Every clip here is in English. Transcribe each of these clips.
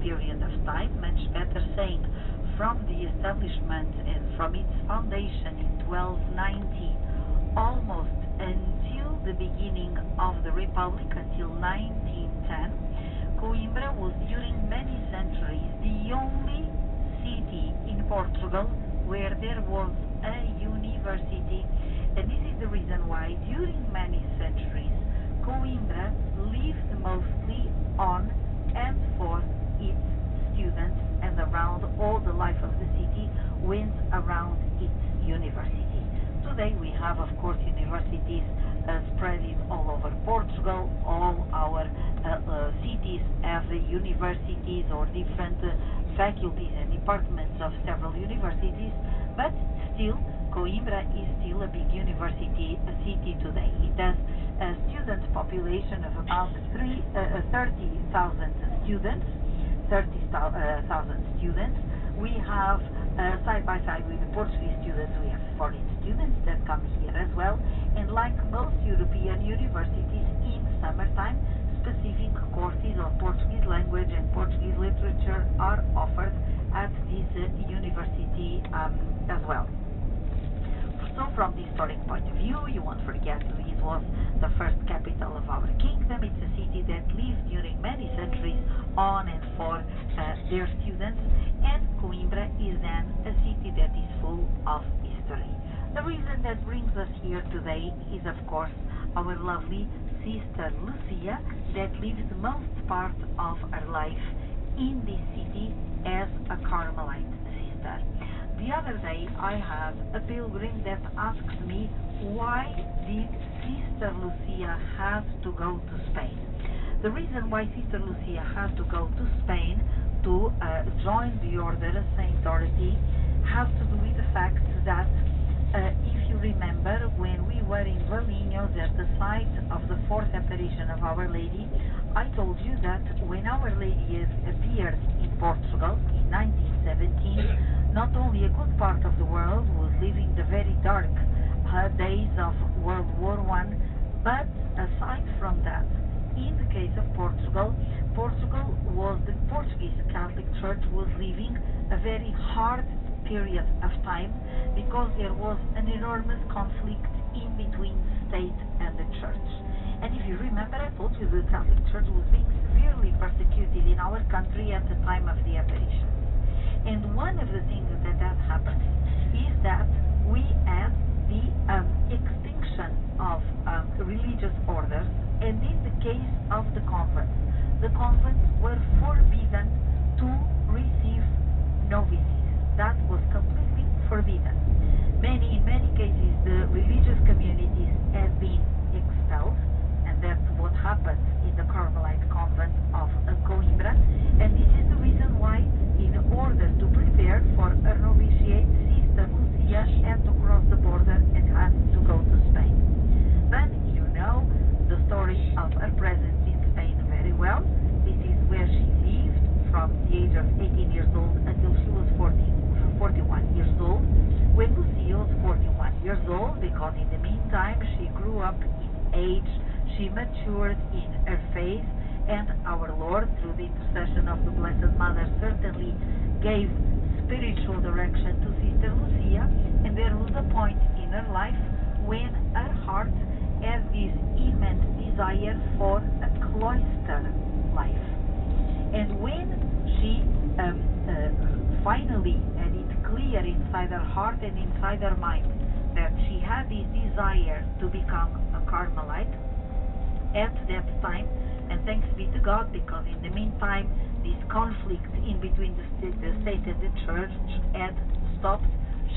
period of time, much better saying from the establishment and from its foundation in 1290 almost until the beginning of the Republic, until 1910, Coimbra was during many centuries the only city in Portugal where there was a university, and this is the reason why during many centuries Coimbra lived mostly on and for its students, and around all the life of the city went around its university. Today we have, of course, universities spread all over Portugal. All our cities have universities or different faculties and departments of several universities, but still Coimbra is still a big university city today. It has a student population of about 30,000 students. 30,000 students. We have side by side with the Portuguese students, we have foreign students that come here as well. And like most European universities, in summertime, specific courses on Portuguese language and Portuguese literature are offered at this university as well. So from the historic point of view, you won't forget this was the first capital of our kingdom. It's a city that lived during many centuries on and for their students, and Coimbra is then a city that is full of history. The reason that brings us here today is, of course, our lovely sister Lucia, that lived most part of her life in this city as a Carmelite sister. The other day I had a pilgrim that asked me, why did Sister Lucia have to go to Spain? The reason why Sister Lucia had to go to Spain to join the order of Saint Dorothy has to do with the fact that if you remember, when we were in Valinhos at the site of the fourth apparition of Our Lady, I told you that when Our Lady appeared in Portugal in 1917, not only a good part of the world was living the very dark days of World War I, but aside from that, in the case of Portugal, the Portuguese Catholic Church was living a very hard period of time because there was an enormous conflict in between the state and the church. And if you remember, I told you the Catholic Church was being severely persecuted in our country at the time of the apparition. And one of the things that happened is that we had the extinction of religious orders, and in the case of the convents were forbidden to receive novices. That was completely forbidden. In many cases, the religious communities have been expelled, and that's what happened in the Carmelite convent of Coimbra. And this is the reason why, in order to prepare for a novitiate, Sister Lucia had to cross the border and had to go to Spain. Then you know the story of her presence in Spain very well. This is where she lived from the age of 18 years old until she was 41 years old. When Lucia was 41 years old, because in the meantime she grew up in age, she matured in her faith, and our Lord, through the intercession of the Blessed Mother, certainly gave spiritual direction to Sister Lucia, and there was a point in her life when her heart had this immense desire for a cloister life. And when she finally had it clear inside her heart and inside her mind that she had this desire to become a Carmelite, at that time, and thanks be to God, because in the meantime this conflict in between the state and the church had stopped,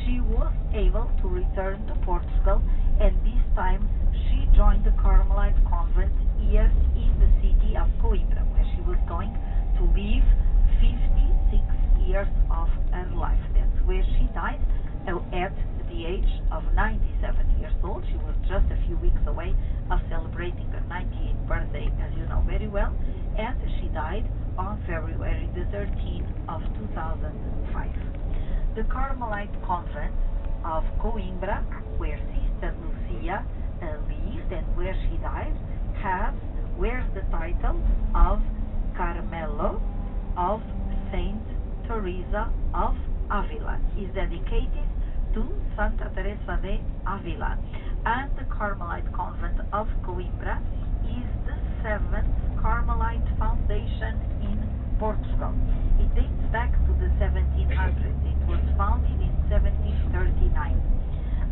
she was able to return to Portugal, and this time she joined the Carmelite convent here in the city of Coimbra, where she was going to live 56 years of her life. That's where she died at the age of 97 years old. She was just a few weeks away of celebrating her 98th birthday, as you know very well, and she died on February the 13th of 2005. The Carmelite convent of Coimbra, where Sister Lucia lived and where she died, wears the title of Carmelo of Teresa of Avila is dedicated to Santa Teresa de Avila, and the Carmelite convent of Coimbra is the seventh Carmelite foundation in Portugal. It dates back to the 1700s. It was founded in 1739.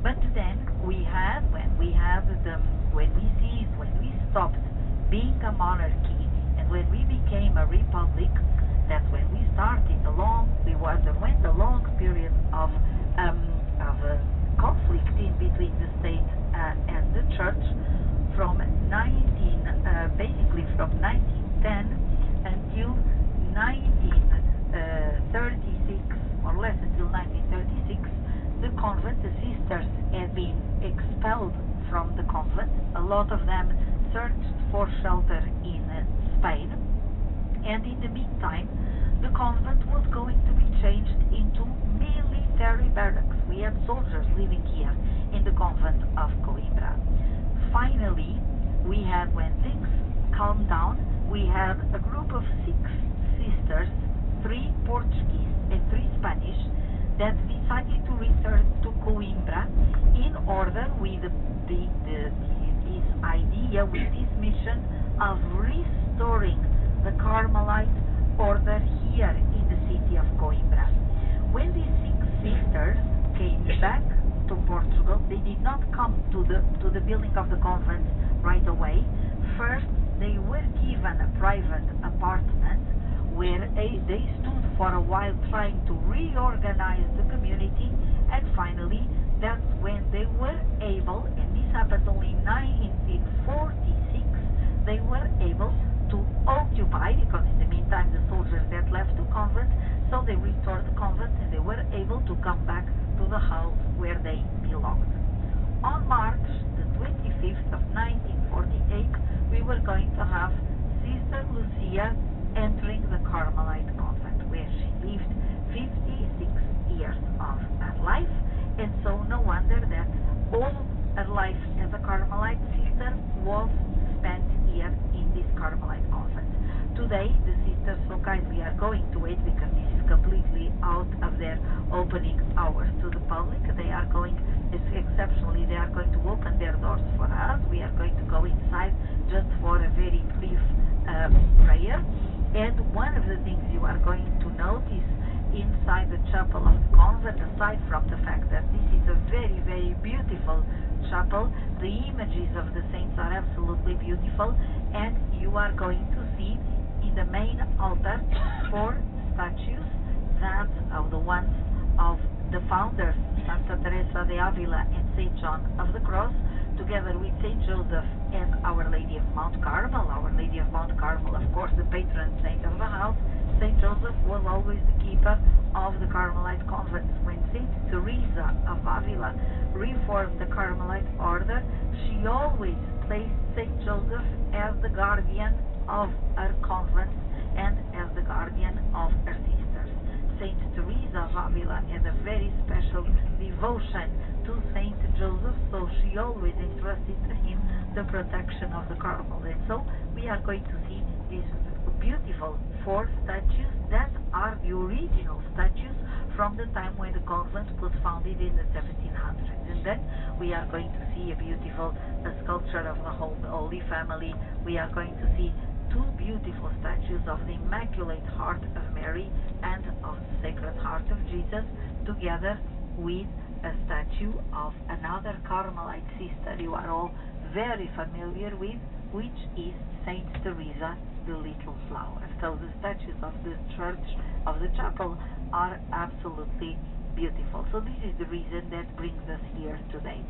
But then we stopped being a monarchy and when we became a republic, that's when we underwent a long period of conflict in between the state and the church from 1910 until 1936, more or less until 1936. The convent, the sisters had been expelled from the convent. A lot of them searched for shelter in Spain, and in the meantime the convent was going to be changed into military barracks. We had soldiers living here in the convent of Coimbra. Finally, when things calmed down, we had a group of 6 sisters, 3 Portuguese and 3 Spanish, that decided to return to Coimbra in order with this idea, with this mission of restoring the Carmelite order here in the city of Coimbra. When these 6 sisters came back to Portugal, they did not come to the building of the convent right away. First, they were given a private apartment where they stood for a while trying to reorganize the community, and finally that's when they were able, and this happened only in 1946, they were able to occupy, because in the meantime the soldiers had left the convent, so they restored the convent and they were able to come back to the house where they belonged. On March the 25th of 1948, we were going to have Sister Lucia entering the Carmelite convent, where she lived 56 years of her life, and so no wonder that all her life as a Carmelite sister was spent here in this Carmelite convent. Today, the sisters so kindly are going to wait, because this is completely out of their opening hours to the public. They are going, exceptionally, they are going to open their doors for us. We are going to go inside just for a very brief prayer. And one of the things you are going to notice inside the chapel of the convent, aside from the fact that this is a very, very beautiful chapel, the images of the saints are absolutely beautiful, and you are going to see in the main altar 4 statues that are the ones of the founders, Santa Teresa de Avila and Saint John of the Cross, together with Saint Joseph and Our Lady of Mount Carmel. Our Lady of Mount Carmel, of course, the patron saint of the house. Saint Joseph was always the keeper of the Carmelite convent. When Saint Teresa of Avila reformed the Carmelite order, she always placed Saint Joseph as the guardian of her convent and as the guardian of her sisters. Saint Teresa of Avila had a very special devotion to Saint Joseph, so she always entrusted to him the protection of the Carmel. And so we are going to see these beautiful 4 statues that are the original statues from the time when the convent was founded in the 1700s. And then we are going to see a beautiful sculpture of the Holy Family. We are going to see 2 beautiful statues of the Immaculate Heart of Mary and of the Sacred Heart of Jesus, together with a statue of another Carmelite sister you are all very familiar with, which is Saint Teresa, the Little Flower. So the statues of the church, of the chapel, are absolutely beautiful. So this is the reason that brings us here today.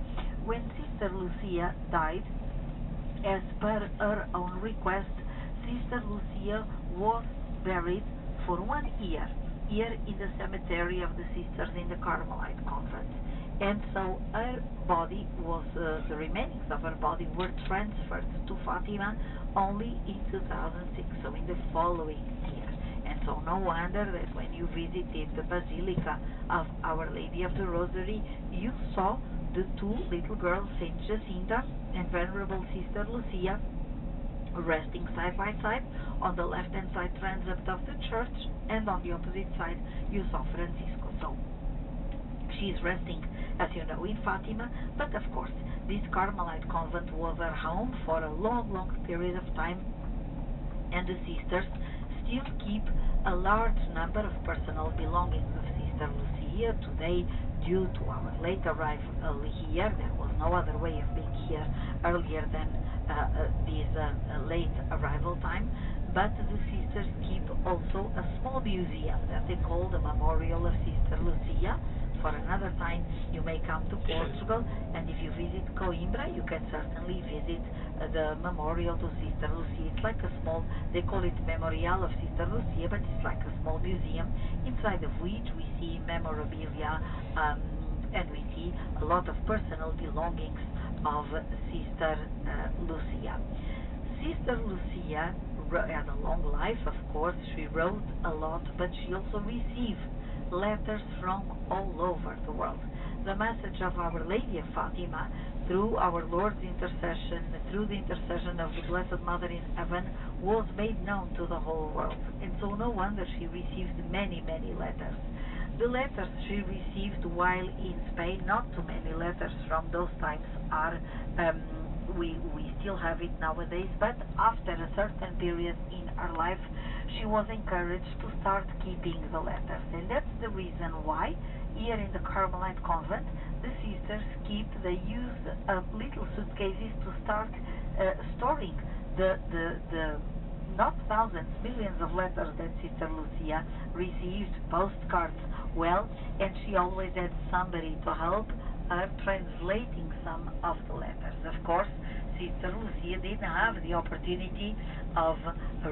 When Sister Lucia died, as per her own request, Sister Lucia was buried for 1 year here in the cemetery of the sisters in the Carmelite convent. And so her body was, the remains of her body were transferred to Fatima only in 2006, so in the following year. And so no wonder that when you visited the Basilica of Our Lady of the Rosary, you saw the 2 little girls, Saint Jacinta and Venerable Sister Lucia, resting side by side. On the left hand side, transept of the church, and on the opposite side, you saw Francisco. So she's resting, as you know, in Fatima, but of course, this Carmelite convent was her home for a long, long period of time, and the sisters still keep a large number of personal belongings of Sister Lucia. Today, due to our late arrival here, there was no other way of being here earlier than this late arrival time, but the sisters keep also a small museum that they call the Memorial of Sister Lucia. For another time, you may come to Portugal, and if you visit Coimbra, you can certainly visit the memorial to Sister Lucia. It's like a small, they call it Memorial of Sister Lucia, but it's like a small museum, inside of which we see memorabilia, and we see a lot of personal belongings of Sister Lucia. Sister Lucia had a long life, of course. She wrote a lot, but she also received letters from all over the world. The message of Our Lady of Fatima, through our Lord's intercession, through the intercession of the Blessed Mother in heaven, was made known to the whole world. And so no wonder she received many, many letters. The letters she received while in Spain, not too many letters from those times are, we still have it nowadays, but after a certain period in her life, she was encouraged to start keeping the letters. And that's the reason why here in the Carmelite convent, the sisters they use little suitcases to start storing the not thousands, millions of letters that Sister Lucia received, postcards, and she always had somebody to help her translating some of the letters. Of course, Sister Lucia didn't have the opportunity of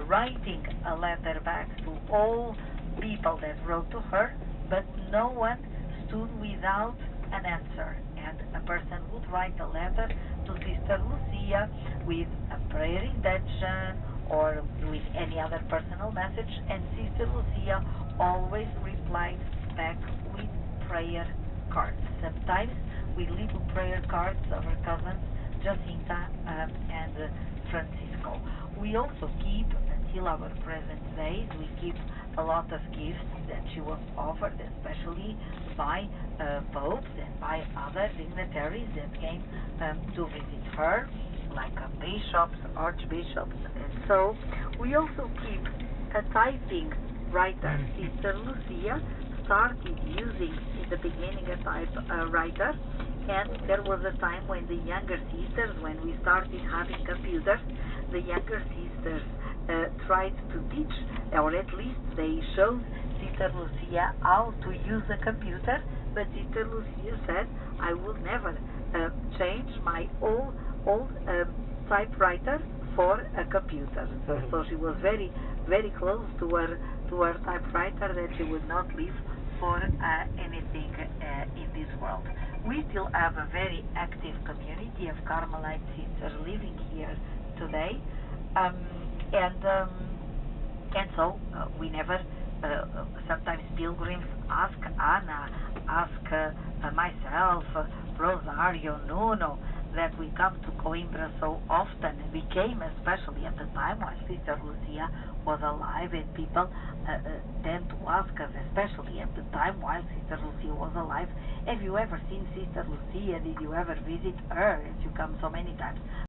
writing a letter back to all people that wrote to her, but no one stood without an answer. And a person would write a letter to Sister Lucia with a prayer intention or with any other personal message, and Sister Lucia always replied back with prayer cards, sometimes with little prayer cards of her cousins Jacinta and Francisco. We also keep, until our present days, we keep a lot of gifts that she was offered, especially by popes and by other dignitaries that came to visit her, like bishops, archbishops, and so we also keep a typing writer. Sister Lucia started using in the beginning a type writer, and there was a time when the younger sisters, when we started having computers, the younger sisters tried to teach, or at least they showed Sister Lucia how to use a computer, but Sister Lucia said, I will never change my old typewriter for a computer. So she was very, very close to her typewriter, that she would not leave for anything in this world. We still have a very active community of Carmelite sisters living here today, and so we never. Sometimes pilgrims ask Anna, ask myself, Rosario, Nuno, that we come to Coimbra so often, and we came especially at the time while Sister Lucia was alive, and people tend to ask us, especially at the time while Sister Lucia was alive, have you ever seen Sister Lucia? Did you ever visit her? As you come so many times.